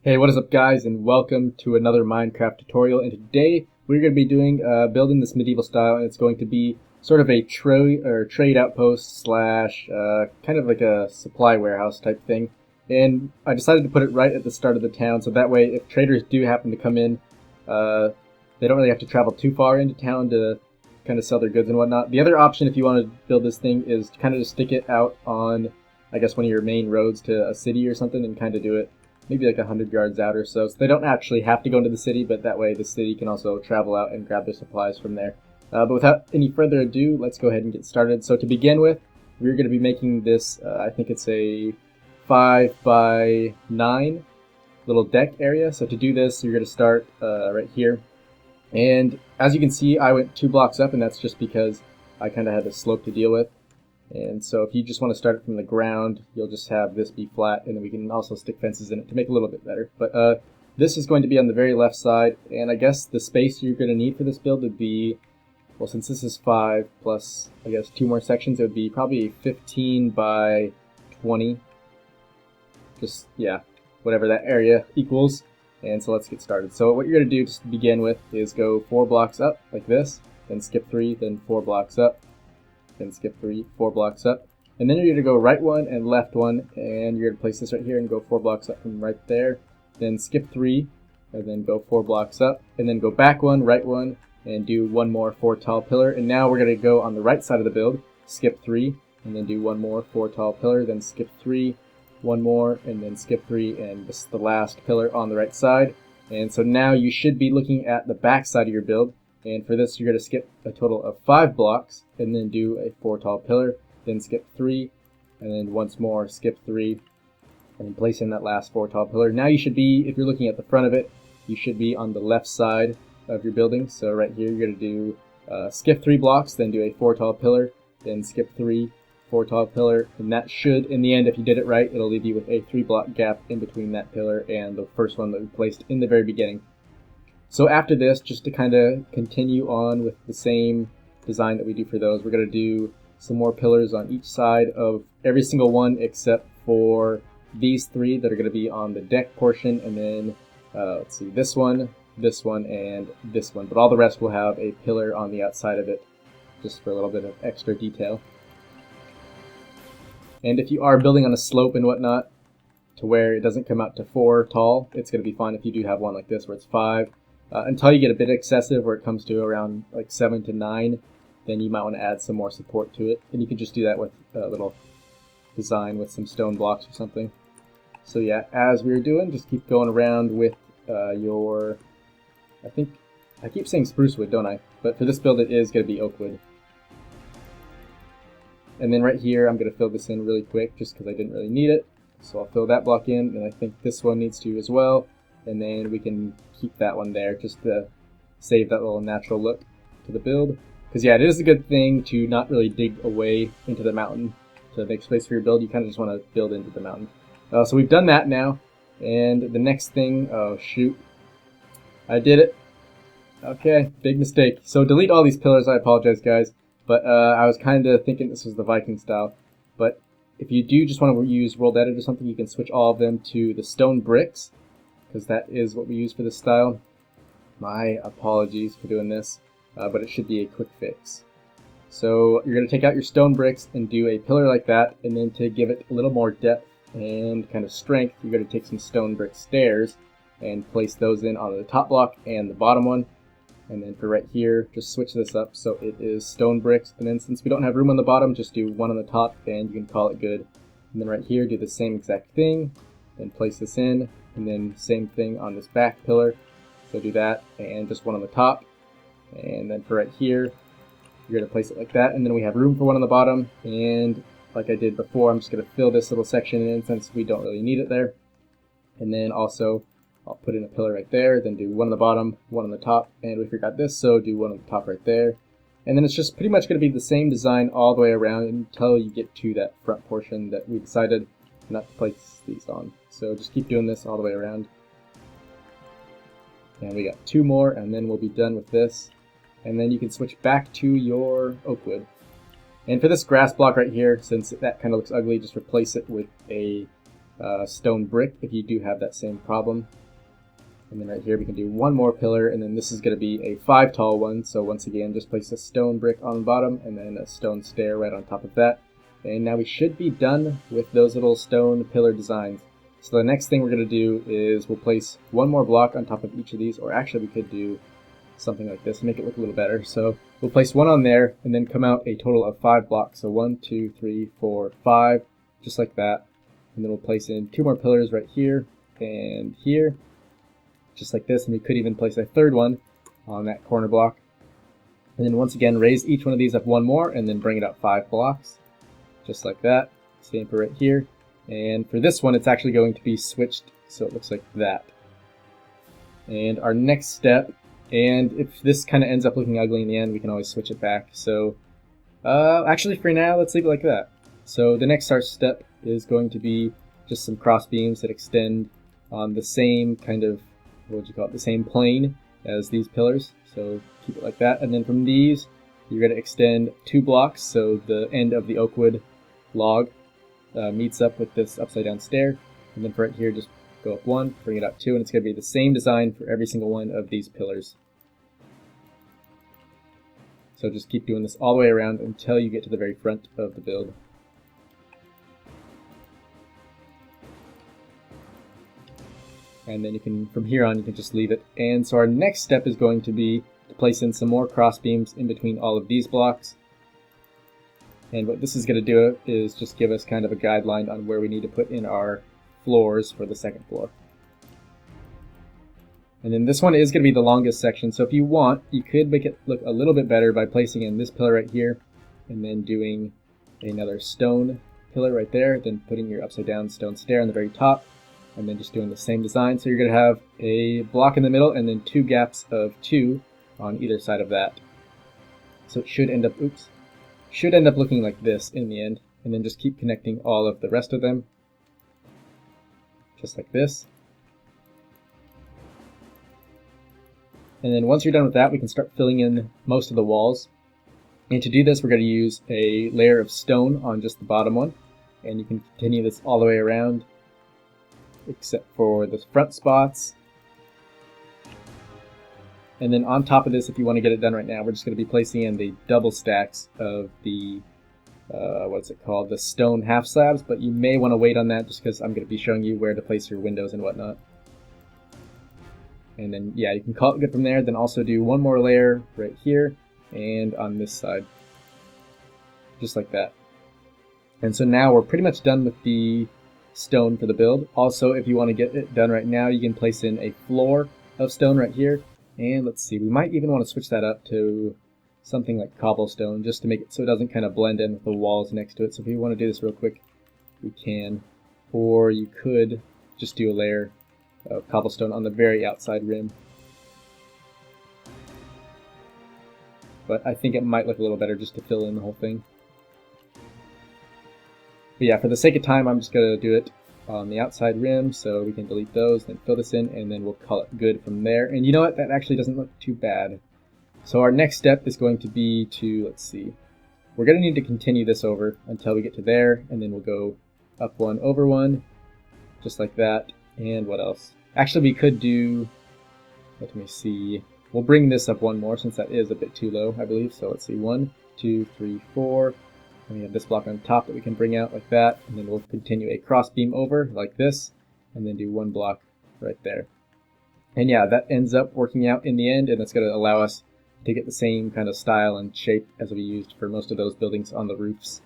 Hey, what is up guys, and welcome to another Minecraft tutorial. And today we're going to be doing building this medieval style, and it's going to be sort of a trade outpost slash kind of like a supply warehouse type thing. And I decided to put it right at the start of the town, so that way if traders do happen to come in, they don't really have to travel too far into town to kind of sell their goods and whatnot. The other option, if you want to build this thing, is to kind of just stick it out on, I guess, one of your main roads to a city or something, and kind of do it maybe like 100 yards out or so. So they don't actually have to go into the city, but that way the city can also travel out and grab their supplies from there. But without any further ado, let's go ahead and get started. So to begin with, we're going to be making this, I think it's a 5 by 9 little deck area. So to do this, you're going to start right here. And as you can see, I went 2 blocks up, and that's just because I kind of had the slope to deal with. And so if you just want to start it from the ground, you'll just have this be flat, and then we can also stick fences in it to make it a little bit better. But this is going to be on the very left side, and I guess the space you're going to need for this build would be, well, since this is 5 plus, I guess, 2 more sections, it would be probably 15 by 20. Just, yeah, whatever that area equals. And so let's get started. So what you're going to do just to begin with is go 4 blocks up, like this, then skip 3, then 4 blocks up. Then skip 3, 4 blocks up, and then you're going to go right one and left one, and you're going to place this right here and go 4 blocks up from right there. Then skip 3, and then go 4 blocks up, and then go back one, right one, and do one more 4 tall pillar. And now we're going to go on the right side of the build, skip 3, and then do one more 4 tall pillar, then skip 3, one more, and then skip 3, and this is the last pillar on the right side. And so now you should be looking at the back side of your build. And for this, you're going to skip a total of 5 blocks, and then do a 4 tall pillar, then skip 3, and then once more skip 3, and then place in that last 4 tall pillar. Now you should be, if you're looking at the front of it, you should be on the left side of your building. So right here, you're going to do skip 3 blocks, then do a 4 tall pillar, then skip 3, 4 tall pillar, and that should, in the end, if you did it right, it'll leave you with a 3 block gap in between that pillar and the first one that we placed in the very beginning. So after this, just to kind of continue on with the same design that we do for those, we're going to do some more pillars on each side of every single one except for these 3 that are going to be on the deck portion, and then, let's see, this one, and this one. But all the rest will have a pillar on the outside of it, just for a little bit of extra detail. And if you are building on a slope and whatnot, to where it doesn't come out to 4 tall, it's going to be fine if you do have one like this where it's 5. Until you get a bit excessive where it comes to around like 7 to 9, then you might want to add some more support to it. And you can just do that with a little design with some stone blocks or something. So yeah, as we were doing, just keep going around with your, I keep saying spruce wood, don't I? But for this build it is going to be oak wood. And then right here I'm going to fill this in really quick just because I didn't really need it. So I'll fill that block in, and I think this one needs to as well. And then we can keep that one there just to save that little natural look to the build. Because yeah, it is a good thing to not really dig away into the mountain to make space for your build. You kind of just want to build into the mountain. So we've done that now. And the next thing, oh shoot, I did it. Okay, big mistake. So delete all these pillars, I apologize guys. But I was kind of thinking this was the Viking style. But if you do just want to use World Edit or something, you can switch all of them to the stone bricks, because that is what we use for this style. My apologies for doing this, but it should be a quick fix. So you're going to take out your stone bricks and do a pillar like that, and then to give it a little more depth and kind of strength, you're going to take some stone brick stairs and place those in on the top block and the bottom one. And then for right here, just switch this up so it is stone bricks, and then since we don't have room on the bottom, just do one on the top and you can call it good. And then right here, do the same exact thing, then place this in. And then same thing on this back pillar. So do that, and just one on the top. And then for right here, you're going to place it like that. And then we have room for one on the bottom. And like I did before, I'm just going to fill this little section in since we don't really need it there. And then also, I'll put in a pillar right there, then do one on the bottom, one on the top. And we forgot this, so do one on the top right there. And then it's just pretty much going to be the same design all the way around until you get to that front portion that we decided not to place these on. So just keep doing this all the way around. And we got 2 more, and then we'll be done with this. And then you can switch back to your oak wood. And for this grass block right here, since that kind of looks ugly, just replace it with a stone brick if you do have that same problem. And then right here we can do one more pillar, and then this is going to be a 5 tall one. So once again, just place a stone brick on the bottom and then a stone stair right on top of that. And now we should be done with those little stone pillar designs. So the next thing we're going to do is we'll place one more block on top of each of these, or actually we could do something like this to make it look a little better. So we'll place one on there and then come out a total of 5 blocks. So 1, 2, 3, 4, 5, just like that. And then we'll place in 2 more pillars right here and here, just like this. And we could even place a third one on that corner block. And then once again, raise each one of these up one more and then bring it up 5 blocks, just like that. Same for right here. And for this one, it's actually going to be switched, so it looks like that. And our next step, and if this kind of ends up looking ugly in the end, we can always switch it back. So actually for now, let's leave it like that. So the next step is going to be just some cross beams that extend on the same kind of, what would you call it, the same plane as these pillars. So keep it like that. And then from these, you're going to extend 2 blocks. So the end of the oak wood log meets up with this upside down stair. And then for right here, just go up 1, bring it up 2, and it's going to be the same design for every single one of these pillars. So just keep doing this all the way around until you get to the very front of the build. And then you can, from here on, you can just leave it. And so our next step is going to be to place in some more cross beams in between all of these blocks. And what this is going to do is just give us kind of a guideline on where we need to put in our floors for the second floor. And then this one is going to be the longest section, so if you want, you could make it look a little bit better by placing in this pillar right here, and then doing another stone pillar right there, then putting your upside down stone stair on the very top, and then just doing the same design. So you're going to have a block in the middle and then 2 gaps of 2 on either side of that. So it should end up, looking like this in the end, and then just keep connecting all of the rest of them, just like this. And then once you're done with that, we can start filling in most of the walls. And to do this, we're going to use a layer of stone on just the bottom one, and you can continue this all the way around, except for the front spots. And then on top of this, if you want to get it done right now, we're just going to be placing in the double stacks of the, the stone half slabs, but you may want to wait on that just because I'm going to be showing you where to place your windows and whatnot. And then, yeah, you can call it good from there. Then also do one more layer right here and on this side, just like that. And so now we're pretty much done with the stone for the build. Also, if you want to get it done right now, you can place in a floor of stone right here. And let's see, we might even want to switch that up to something like cobblestone just to make it so it doesn't kind of blend in with the walls next to it. So if you want to do this real quick, we can. Or you could just do a layer of cobblestone on the very outside rim. But I think it might look a little better just to fill in the whole thing. But yeah, for the sake of time, I'm just going to do it on the outside rim, so we can delete those, then fill this in, and then we'll call it good from there. And you know what? That actually doesn't look too bad. So our next step is going to be to, let's see, we're going to need to continue this over until we get to there, and then we'll go up 1 over 1, just like that. And what else? Actually, we could do, let me see, we'll bring this up 1 more since that is a bit too low, I believe. So let's see, 1, 2, 3, 4. And we have this block on top that we can bring out like that. And then we'll continue a cross beam over like this, and then do 1 block right there. And yeah, that ends up working out in the end, and that's going to allow us to get the same kind of style and shape as we used for most of those buildings on the roofs.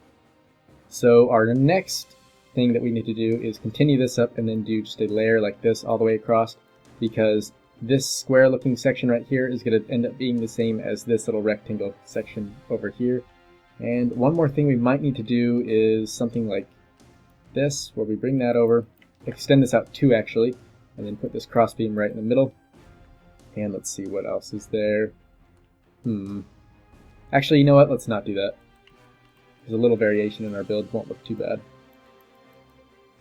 So our next thing that we need to do is continue this up and then do just a layer like this all the way across, because this square looking section right here is going to end up being the same as this little rectangle section over here. And one more thing we might need to do is something like this, where we bring that over, extend this out 2 actually, and then put this cross beam right in the middle. And let's see, what else is there. Actually, you know what, let's not do that. There's a little variation in our build, won't look too bad.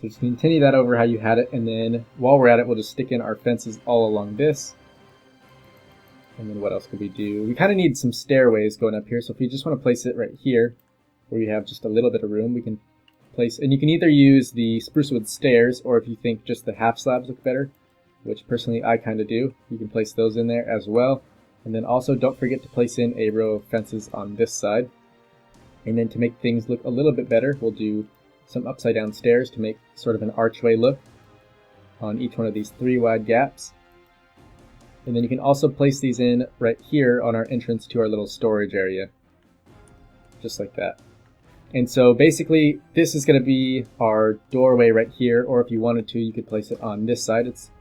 So just continue that over how you had it, and then while we're at it, we'll just stick in our fences all along this. And then what else could we do? We kind of need some stairways going up here, so if we just want to place it right here, where we have just a little bit of room, we can place, and you can either use the spruce wood stairs, or if you think just the half slabs look better, which personally I kind of do, you can place those in there as well. And then also don't forget to place in a row of fences on this side. And then to make things look a little bit better, we'll do some upside down stairs to make sort of an archway look on each one of these 3 wide gaps. And then you can also place these in right here on our entrance to our little storage area, just like that. And so basically this is going to be our doorway right here, or if you wanted to, you could place it on this side. It's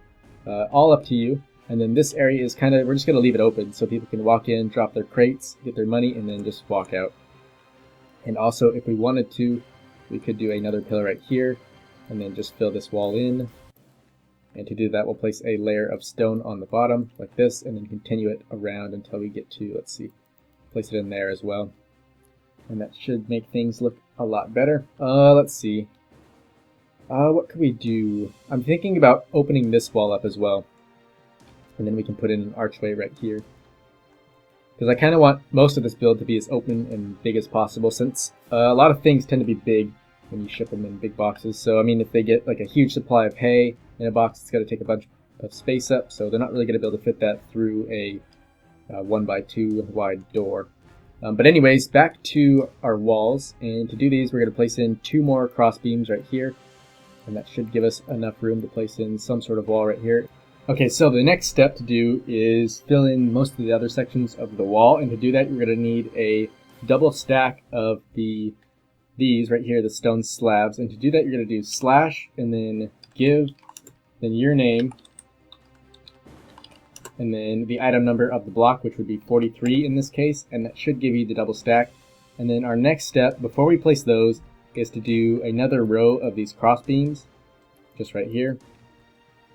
all up to you. And then this area is kind of, we're just going to leave it open so people can walk in, drop their crates, get their money, and then just walk out. And also, if we wanted to, we could do another pillar right here, and then just fill this wall in. And to do that, we'll place a layer of stone on the bottom, like this, and then continue it around until we get to, let's see, place it in there as well. And that should make things look a lot better. Let's see. What could we do? I'm thinking about opening this wall up as well. And then we can put in an archway right here. Because I kind of want most of this build to be as open and big as possible, since a lot of things tend to be big when you ship them in big boxes. So I mean, if they get like a huge supply of hay in a box, it's got to take a bunch of space up, so they're not really going to be able to fit that through a 1x2 wide door. But anyways, back to our walls, and to do these we're going to place in 2 more cross beams right here, and that should give us enough room to place in some sort of wall right here. Okay, so the next step to do is fill in most of the other sections of the wall, and to do that you're going to need a double stack of these right here, the stone slabs. And to do that you're going to do slash and then give, then your name, and then the item number of the block, which would be 43 in this case, and that should give you the double stack. And then our next step before we place those is to do another row of these cross beams just right here.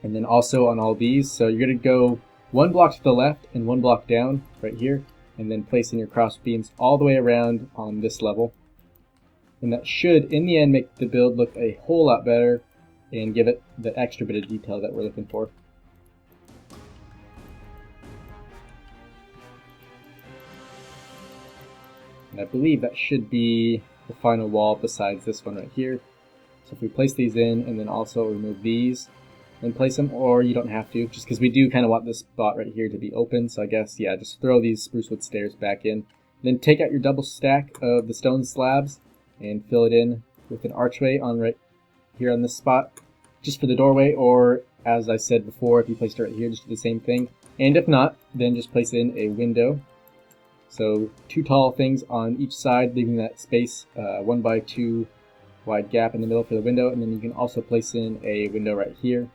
And then also on all these, so you're going to go 1 block to the left and 1 block down right here, and then place in your cross beams all the way around on this level. And that should, in the end, make the build look a whole lot better and give it the extra bit of detail that we're looking for. And I believe that should be the final wall besides this one right here. So if we place these in and then also remove these, and place them, or you don't have to, just because we do kind of want this spot right here to be open. So I guess, yeah, just throw these spruce wood stairs back in. Then take out your double stack of the stone slabs and fill it in with an archway on right here on this spot, just for the doorway, or as I said before, if you placed it right here, just do the same thing. And if not, then just place in a window. So 2 tall things on each side, leaving that space, 1x2 wide gap in the middle for the window, and then you can also place in a window right here.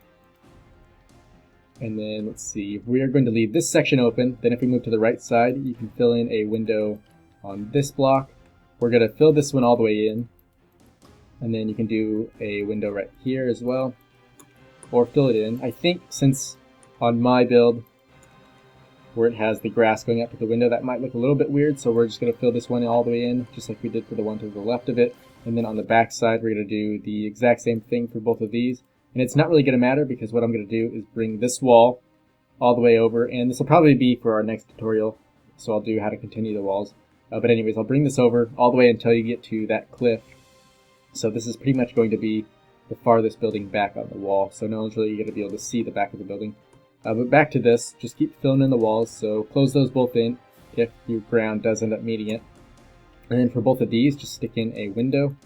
And then let's see, we are going to leave this section open. Then if we move to the right side, you can fill in a window on this block. We're going to fill this one all the way in, and then you can do a window right here as well, or fill it in. I think since on my build where it has the grass going up to the window, that might look a little bit weird, so we're just going to fill this one all the way in, just like we did for the one to the left of it. And then on the back side we're going to do the exact same thing for both of these. And it's not really going to matter, because what I'm going to do is bring this wall all the way over, and this will probably be for our next tutorial, so I'll do how to continue the walls. But anyways, I'll bring this over all the way until you get to that cliff. So this is pretty much going to be the farthest building back on the wall, so no one's really going to be able to see the back of the building. But back to this, just keep filling in the walls, so close those both in if your ground does end up meeting it. And then for both of these, just stick in a window,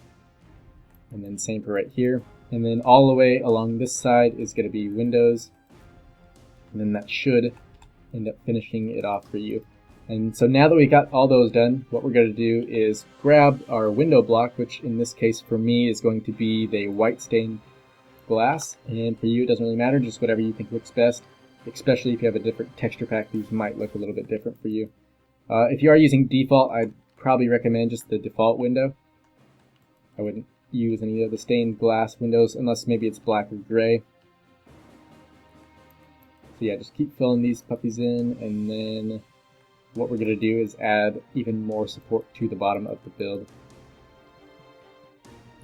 and then same for right here. And then all the way along this side is going to be windows, and then that should end up finishing it off for you. And so now that we got all those done, what we're going to do is grab our window block, which in this case for me is going to be the white stained glass, and for you it doesn't really matter, just whatever you think looks best, especially if you have a different texture pack. These might look a little bit different for you. If you are using default, I'd probably recommend just the default window. I wouldn't use any of the stained glass windows unless maybe it's black or gray. So yeah, just keep filling these puppies in, and then what we're going to do is add even more support to the bottom of the build.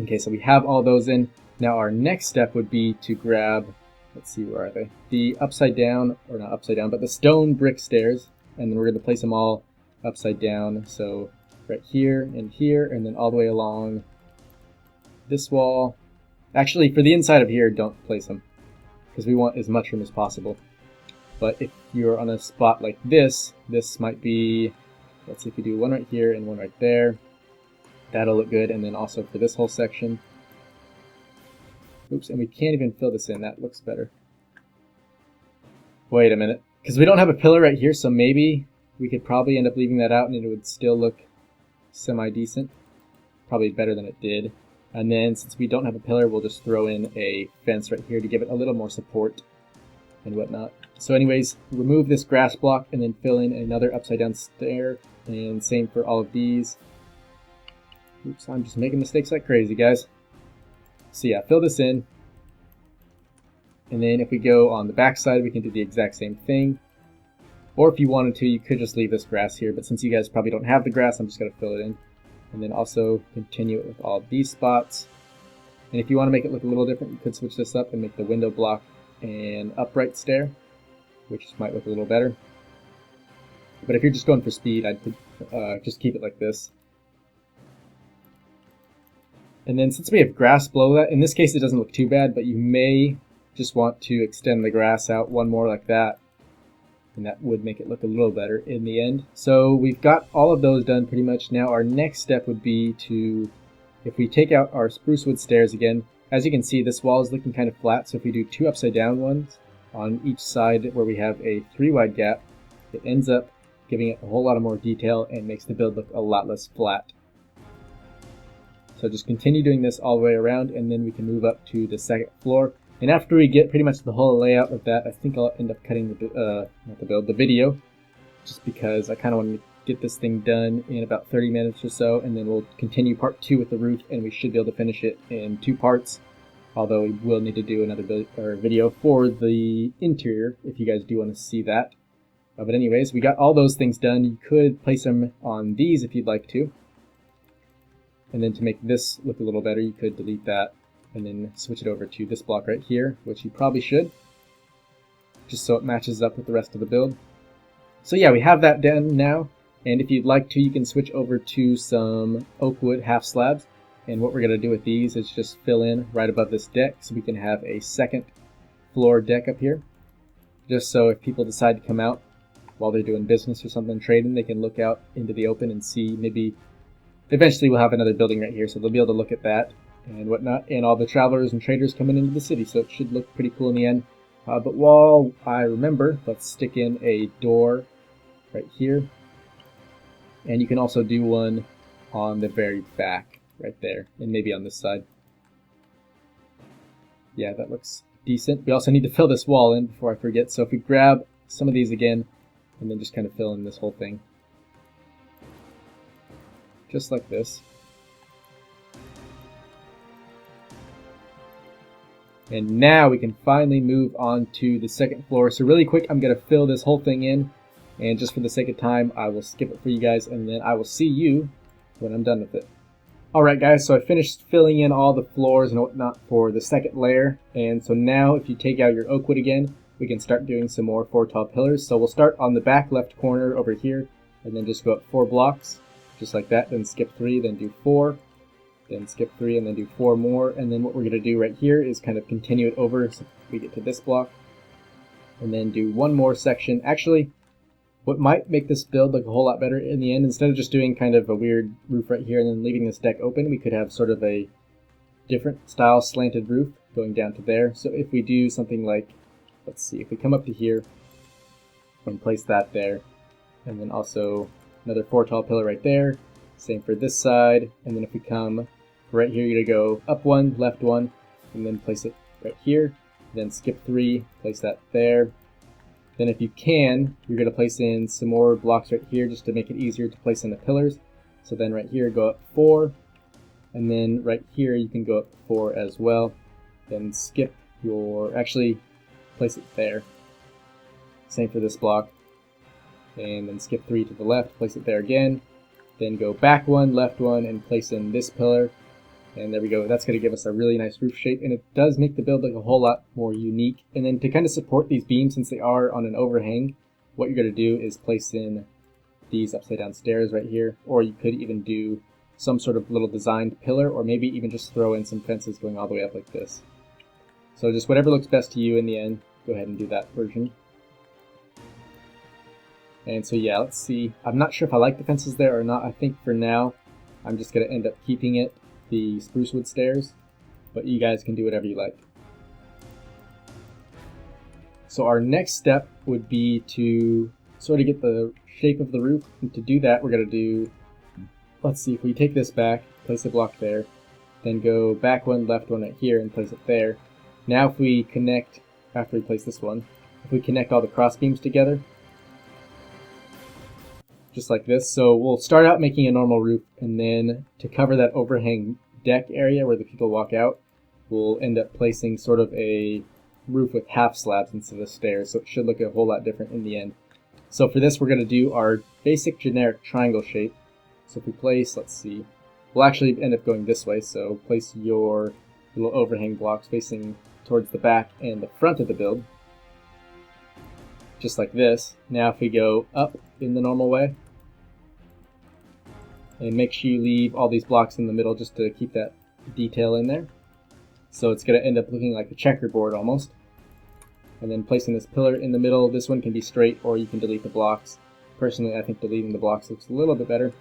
Okay, so we have all those in. Now our next step would be to grab, let's see, where are they? The upside down, or not upside down, but the stone brick stairs, and then we're going to place them all upside down. So right here, and then all the way along this wall. Actually, for the inside of here, don't place them, because we want as much room as possible. But if you're on a spot like this might be, let's see if we do one right here and one right there. That'll look good, and then also for this whole section. Oops, and we can't even fill this in, that looks better. Wait a minute, because we don't have a pillar right here, so maybe we could probably end up leaving that out and it would still look semi-decent. Probably better than it did. And then since we don't have a pillar, we'll just throw in a fence right here to give it a little more support and whatnot. So anyways, remove this grass block and then fill in another upside down stair, and same for all of these. Oops, I'm just making mistakes like crazy, guys. So yeah, fill this in. And then if we go on the back side, we can do the exact same thing. Or if you wanted to, you could just leave this grass here, but since you guys probably don't have the grass, I'm just going to fill it in. And then also continue it with all of these spots. And if you want to make it look a little different, you could switch this up and make the window block an upright stair, which might look a little better. But if you're just going for speed, I'd just keep it like this. And then since we have grass below that, in this case it doesn't look too bad, but you may just want to extend the grass out one more like that. And that would make it look a little better in the end. So we've got all of those done pretty much. Now our next step would be to, if we take out our spruce wood stairs again, as you can see this wall is looking kind of flat, so if we do two upside down ones on each side where we have a 3 wide gap, it ends up giving it a whole lot of more detail and makes the build look a lot less flat. So just continue doing this all the way around, and then we can move up to the second floor. And after we get pretty much the whole layout of that, I think I'll end up cutting the video, just because I kind of want to get this thing done in about 30 minutes or so, and then we'll continue part 2 with the roof, and we should be able to finish it in 2 parts. Although we will need to do another video for the interior if you guys do want to see that. But anyways, we got all those things done. You could place them on these if you'd like to. And then to make this look a little better, you could delete that and then switch it over to this block right here, which you probably should, just so it matches up with the rest of the build. So yeah, we have that done now, and if you'd like to, you can switch over to some oak wood half slabs, and what we're going to do with these is just fill in right above this deck so we can have a second floor deck up here, just so if people decide to come out while they're doing business or something, trading, they can look out into the open and see. Maybe eventually we'll have another building right here, so they'll be able to look at that and whatnot, and all the travelers and traders coming into the city, so it should look pretty cool in the end. But while I remember, let's stick in a door right here, and you can also do one on the very back right there, and maybe on this side. Yeah, that looks decent. We also need to fill this wall in before I forget, so if we grab some of these again and then just kind of fill in this whole thing just like this. And now we can finally move on to the second floor. So really quick, I'm going to fill this whole thing in, and just for the sake of time, I will skip it for you guys, and then I will see you when I'm done with it. Alright guys, so I finished filling in all the floors and whatnot for the second layer, and so now if you take out your oak wood again, we can start doing some more 4 tall pillars. So we'll start on the back left corner over here, and then just go up 4 blocks, just like that, then skip 3, then do 4. Then skip 3 and then do 4 more, and then what we're going to do right here is kind of continue it over so we get to this block, and then do one more section. Actually, what might make this build look a whole lot better in the end, instead of just doing kind of a weird roof right here and then leaving this deck open, we could have sort of a different style slanted roof going down to there. So if we do something like, let's see, if we come up to here and place that there, and then also another 4 tall pillar right there, same for this side, and then if we come right here, you're going to go up 1, left 1, and then place it right here, then skip 3, place that there. Then if you can, you're going to place in some more blocks right here just to make it easier to place in the pillars. So then right here, go up 4, and then right here you can go up 4 as well. Then skip your, actually place it there. Same for this block. And then skip 3 to the left, place it there again. Then go back 1, left 1, and place in this pillar. And there we go. That's going to give us a really nice roof shape, and it does make the build look a whole lot more unique. And then to kind of support these beams, since they are on an overhang, what you're going to do is place in these upside down stairs right here, or you could even do some sort of little designed pillar, or maybe even just throw in some fences going all the way up like this. So just whatever looks best to you in the end, go ahead and do that version. And so yeah, let's see. I'm not sure if I like the fences there or not. I think for now, I'm just going to end up keeping it the spruce wood stairs, but you guys can do whatever you like. So our next step would be to sort of get the shape of the roof, and to do that we're going to do, let's see, if we take this back, place a block there, then go back one, left one right here and place it there. Now if we connect, after we place this one, if we connect all the cross beams together, just like this. So we'll start out making a normal roof, and then to cover that overhang deck area where the people walk out, we'll end up placing sort of a roof with half slabs instead of stairs, so it should look a whole lot different in the end. So for this we're going to do our basic generic triangle shape. So if we place, let's see, we'll actually end up going this way, so place your little overhang blocks facing towards the back and the front of the build, just like this. Now if we go up in the normal way, and make sure you leave all these blocks in the middle just to keep that detail in there. So it's going to end up looking like a checkerboard almost. And then placing this pillar in the middle. This one can be straight, or you can delete the blocks. Personally, I think deleting the blocks looks a little bit better.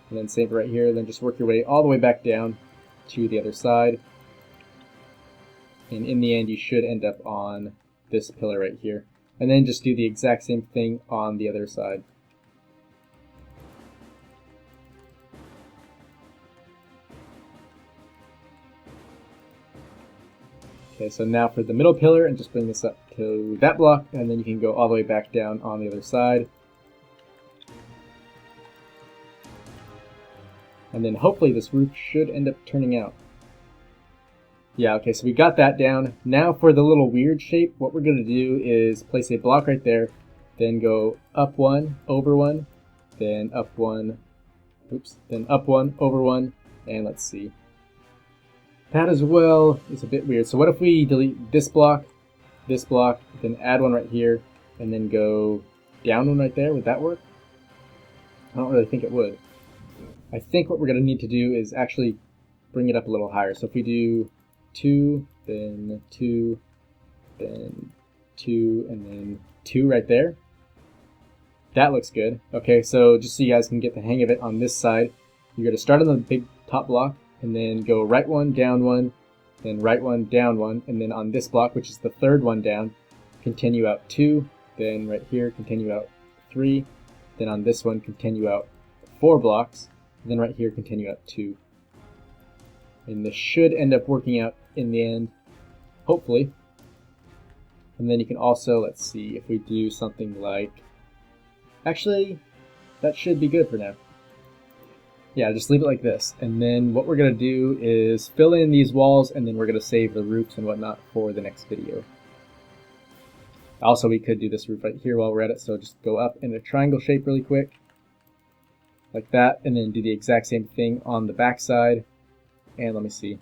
And then save it right here, then just work your way all the way back down to the other side. And in the end, you should end up on this pillar right here. And then just do the exact same thing on the other side. Okay, so now for the middle pillar, and just bring this up to that block, and then you can go all the way back down on the other side. And then hopefully this roof should end up turning out. Yeah, okay, so we got that down. Now for the little weird shape, what we're going to do is place a block right there, then go up one, over one, then up one, oops, then up one, over one, and let's see. That as well is a bit weird. So what if we delete this block, then add one right here, and then go down one right there? Would that work? I don't really think it would. I think what we're going to need to do is actually bring it up a little higher. So if we do 2, then 2, then 2, and then 2 right there. That looks good. Okay, so just so you guys can get the hang of it on this side, you're going to start on the big top block, and then go right one, down one, then right one, down one, and then on this block, which is the third one down, continue out 2, then right here, continue out 3, then on this one, continue out 4 blocks, and then right here, continue out 2. And this should end up working out in the end, hopefully. And then you can also, let's see, if we do something like, actually, that should be good for now. Yeah, just leave it like this. And then what we're going to do is fill in these walls, and then we're going to save the roofs and whatnot for the next video. Also, we could do this roof right here while we're at it, so just go up in a triangle shape really quick, like that, and then do the exact same thing on the back side. And let me see.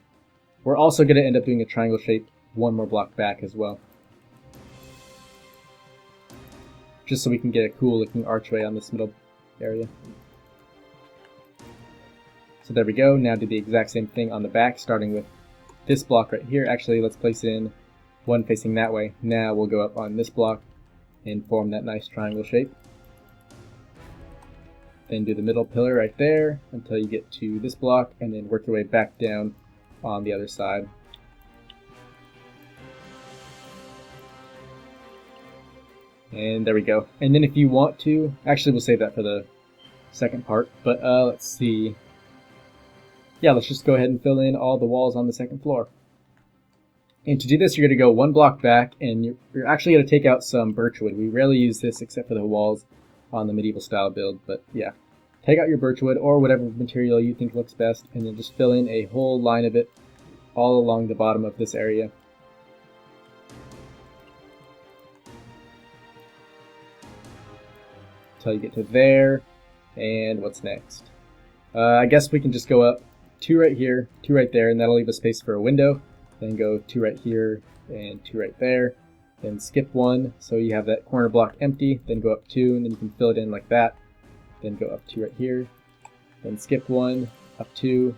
We're also going to end up doing a triangle shape one more block back as well, just so we can get a cool looking archway on this middle area. So there we go. Now do the exact same thing on the back, starting with this block right here. Actually, let's place in one facing that way. Now we'll go up on this block and form that nice triangle shape. Then do the middle pillar right there until you get to this block, and then work your way back down on the other side. And there we go. And then if you want to, actually we'll save that for the second part, but let's see. Yeah, let's just go ahead and fill in all the walls on the second floor. And to do this, you're going to go one block back, and you're actually going to take out some birchwood. We rarely use this except for the walls on the medieval style build, but yeah. Take out your birchwood or whatever material you think looks best, and then just fill in a whole line of it all along the bottom of this area. Until you get to there, and what's next? I guess we can just go up 2 right here, 2 right there, and that'll leave a space for a window. Then go 2 right here, and 2 right there. Then skip 1, so you have that corner block empty. Then go up 2, and then you can fill it in like that. Then go up 2 right here. Then skip 1, up 2,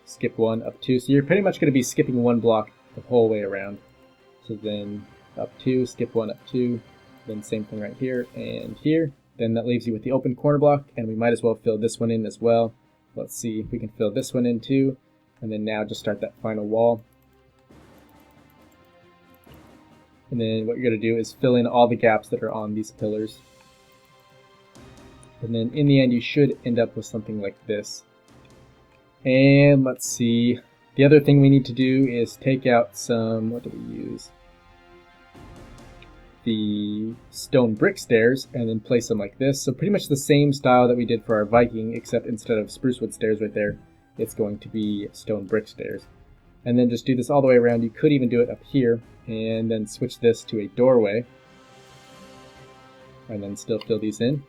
skip 1, up 2. So you're pretty much going to be skipping one block the whole way around. So then up 2, skip 1, up 2, then same thing right here and here. Then that leaves you with the open corner block, and we might as well fill this one in as well. Let's see if we can fill this one in too, and then now just start that final wall. And then what you're going to do is fill in all the gaps that are on these pillars. And then in the end you should end up with something like this. And let's see, the other thing we need to do is take out some, what do we use? The stone brick stairs, and then place them like this. So pretty much the same style that we did for our Viking, except instead of spruce wood stairs right there, it's going to be stone brick stairs. And then just do this all the way around. You could even do it up here, and then switch this to a doorway. And then still fill these in.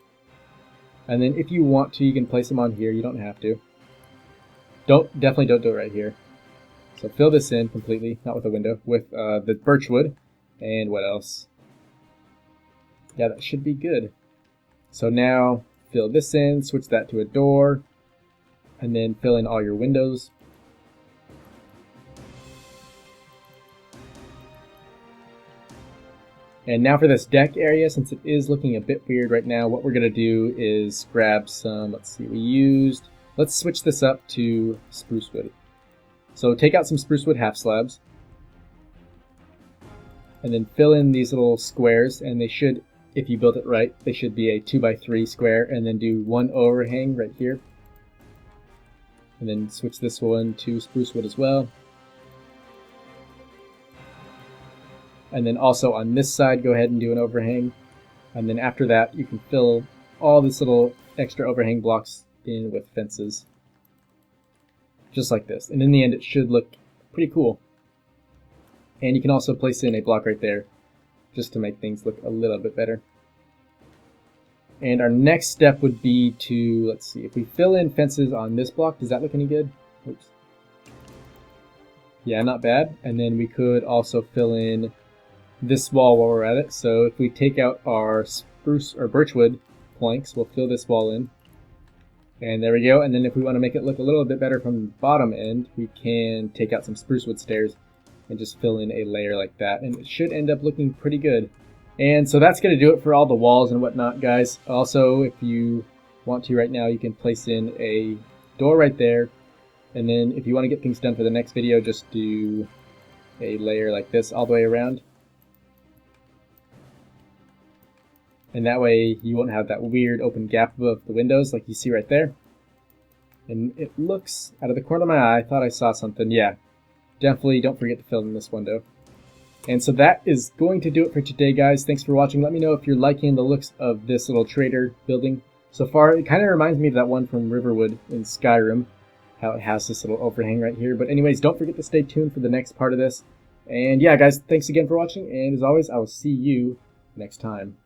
And then if you want to, you can place them on here. You don't have to. Definitely don't do it right here. So fill this in completely, not with a window, with the birch wood. And what else? Yeah, that should be good. So now fill this in, switch that to a door, and then fill in all your windows. And now for this deck area, since it is looking a bit weird right now, what we're going to do is grab some, let's see, let's switch this up to spruce wood. So take out some spruce wood half slabs, and then fill in these little squares, and they should, if you build it right, they should be a 2x3 square, and then do one overhang right here. And then switch this one to spruce wood as well. And then also on this side, go ahead and do an overhang. And then after that, you can fill all these little extra overhang blocks in with fences. Just like this. And in the end, it should look pretty cool. And you can also place in a block right there, just to make things look a little bit better. And our next step would be to, let's see, if we fill in fences on this block, does that look any good? Oops. Yeah, not bad. And then we could also fill in this wall while we're at it. So if we take out our spruce or birchwood planks, we'll fill this wall in. And there we go. And then if we want to make it look a little bit better from the bottom end, we can take out some spruce wood stairs and just fill in a layer like that. And it should end up looking pretty good. And so that's going to do it for all the walls and whatnot, guys. Also, if you want to right now, you can place in a door right there. And then if you want to get things done for the next video, just do a layer like this all the way around. And that way you won't have that weird open gap above the windows like you see right there. And it looks, out of the corner of my eye, I thought I saw something. Yeah, definitely don't forget to fill in this window. And so that is going to do it for today, guys. Thanks for watching. Let me know if you're liking the looks of this little trader building. So far, it kind of reminds me of that one from Riverwood in Skyrim, how it has this little overhang right here. But anyways, don't forget to stay tuned for the next part of this. And yeah, guys, thanks again for watching. And as always, I will see you next time.